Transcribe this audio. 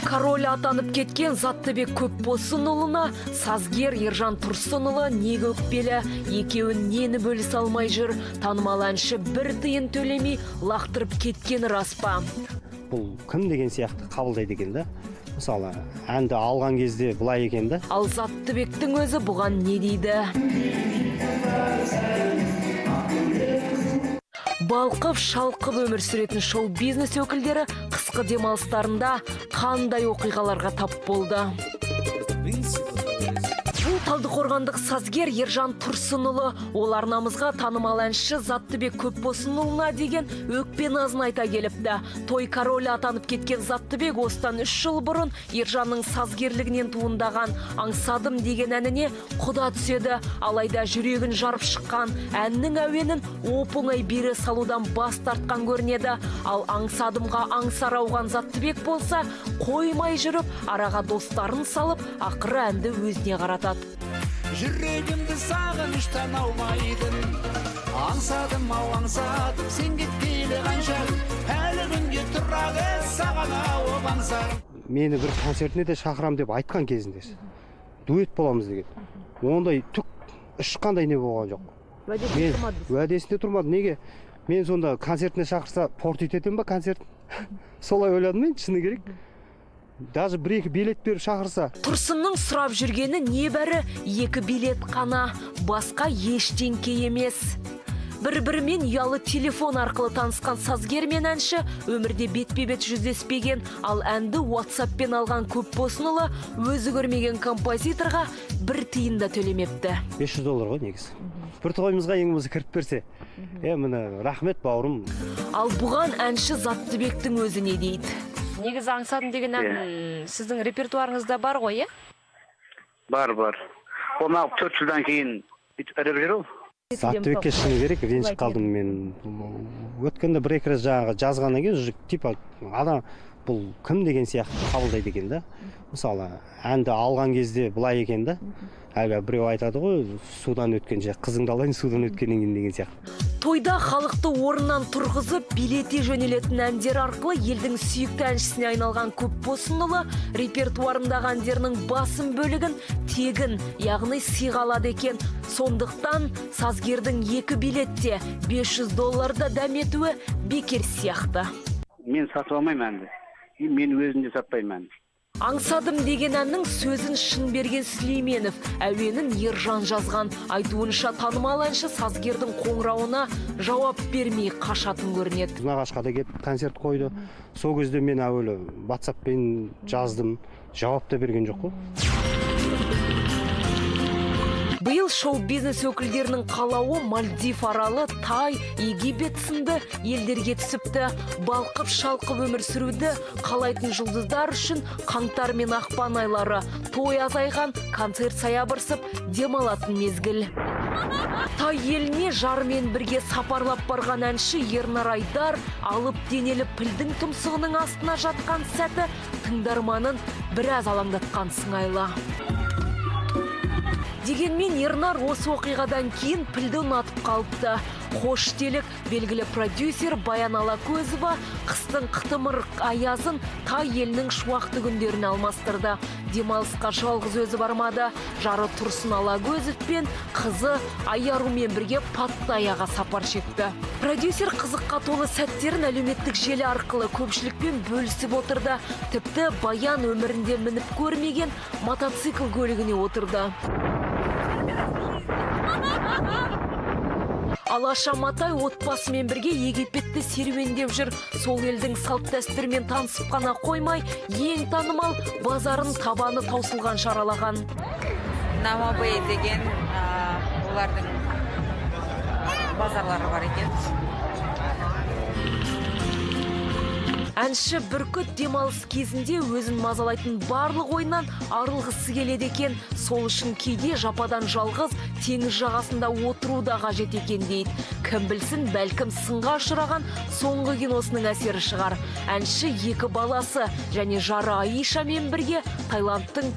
король атанып кеткен Заттыбек Көпбосынұлына сазгер Ержан Тұрсынұлы неге өкпелі, екеуін нені бөлісе алмай жүр, танымал әнші бір тиын төлемей лақтырып кеткен рас па? Бұл кім деген сияқты қабылдайды екен да. Мысалы, әнді алған кезде бұлай екен да. Ал Заттыбектің өзі бұған не дейді? Балқып, шалқып өмір сүретін шоу-бизнес өкілдері қысқы демалыстарында қандай оқиғаларға тап болды? Бұл Талдықорғандық сазгер Ержан Тұрсынұлы, ол арнамызға танымал әнші Заттыбек Көпбосынұлына деген өкпе назын айта келіпті. Той королі атанып кеткен Заттыбек осыдан 3 жыл бұрын Ержанның сазгерлігінен туындаған «Аңсадым» деген әніне құда түседі. Алайда жүрегін жарып шыққан әннің әуенін оп-оңай бере салудан бас тартқан көрінеді. Ал «Аңсадымға» аңсар ауған Заттыбек болса, қоймай жүріп, араға достарын салып, ақыры әнді өзіне қаратады. Жүрегімді сағыныштан аумайдың, аңсадым, сен кеткелі қанша, әлі күнге тұрады саған ауып аңсарым. Мені бір концертіне де шақырам деп айтқан кезінде. Дуэт боламыз деген. Ондай түк ешқандай не болған жоқ. Уәдесінде тұрмады. Неге? Мен сонда концертіне шақырса портит етем ба концерт? Солай ойладым мен, шыны керек. Даже бір-екі билет беріп шақырса. Тұрсынның сұрап жүргені небәрі 2 билет қана, басқа ештеңке емес. Бір-бірімен ұялы телефон арқылы танысқан сазгер мен әнші өмірде бетпе-бет жүздеспеген, ал әнді WhatsApp-пен алған Көпбосынұлы өзі көрмеген композиторға 1 тиын да төлемепті. $500 ғой негізі. Бір тойымызға ең болса кіріп берсе. Міне рахмет бауырым. Ал бұған әнші Заттыбектің өзі не дейді? Негізі «Аңсадым» деген ән сіздің репертуарыңызда бар ғой, е? Бар. Оны 4 жылдан кейін әрі ол. Заттыбекке шыны керек, ренжіп қалдым мен. Өткенде бір-екі рет жазғаннан кейін, типа адам бұл кім деген сияқты қабылдайды екен да. Мысалы, әнді алған кезде бұлай екен да. Әлгі біреу айтады ғой, судан өткенше, қызыңды алайын судан өткеннен кейін деген сияқты. Тойда халықты орнынан тұрғызып, билете жөнелетін әндер арқылы елдің сүйікті әншісіне айналған Көпбосынұлы репертуарындағы әндерінің басым бөлігін тегін, яғни сыйға алады екен. Сондықтан сазгердің 2 билетте $500 да дәметуі бекер сияқты. Мен сатып алмаймын әнді. Мен өзімде сатпаймын әнді. «Аңсадым» деген әннің сөзін Шынберген Сүлейменов, әуенін Ержан жазған. Айтуынша танымал әнші сазгердің қоңырауына жауап бермей қашатын көрінеді. Нағашқа да келіп концерт қойды. Сол кезде мен әуелі WhatsApp-пен жаздым, жауап та берген жоқ қой. Биыл шоу-бизнес өкілдерінің қалауы Мальдив аралы, Тай, Египет сынды елдерге түсіпті. Балқып, шалқып өмір сүруді қалайтын жұлдыздар үшін қаңтар мен ақпан айлары той азайған, концерт саябырсып, демалатын мезгіл. Тай еліне жармен бірге сапарлап барған әнші Ернар Айдар алып денелі пілдің тұмсығының астына жатқан сәті тыңдарманын біраз алаңдатқан сыңайлы. Дегенмен Ернар осы оқиғадан кейін пілді ұнатып қалыпты. Қош делік белгілі продюсер Баян Алакөзова қыстың қытымырық аязын Тай елінің шуақты күндерін алмастырды. Демалысқа жалғыз өзі бармады. Жары Тұрсын Алакөзов пен қызы Аярумен бірге Паттайяға сапар шекті. Продюсер қызыққа толы сәттерін әлеуметтік желі арқылы көпшілікпен бөлісіп отырды. Тіпті Баян өмірінде мініп көрмеген мотоцикл көлігіне отырды. Алаша Матай отбасымен бірге Египетті серуендеп жүр. Сол елдің салт дәстүрімен танысып қана қоймай, ең танымал базарын табаны таусылған шаралаған. Намабэй деген олардың базарлары бар екен. Әнші бүркіт демалыс кезінде өзін мазалайтын барлық ойынан арылғысы келеді екен. Сол үшін кейде жападан жалғыз теңіз жағасында отыру да қажет екен дейді. Кім білсін, бәлкім сынға ұшыраған соңғы киносының әсері шығар. Әнші 2 баласы және жары Аишамен бірге Таиландтың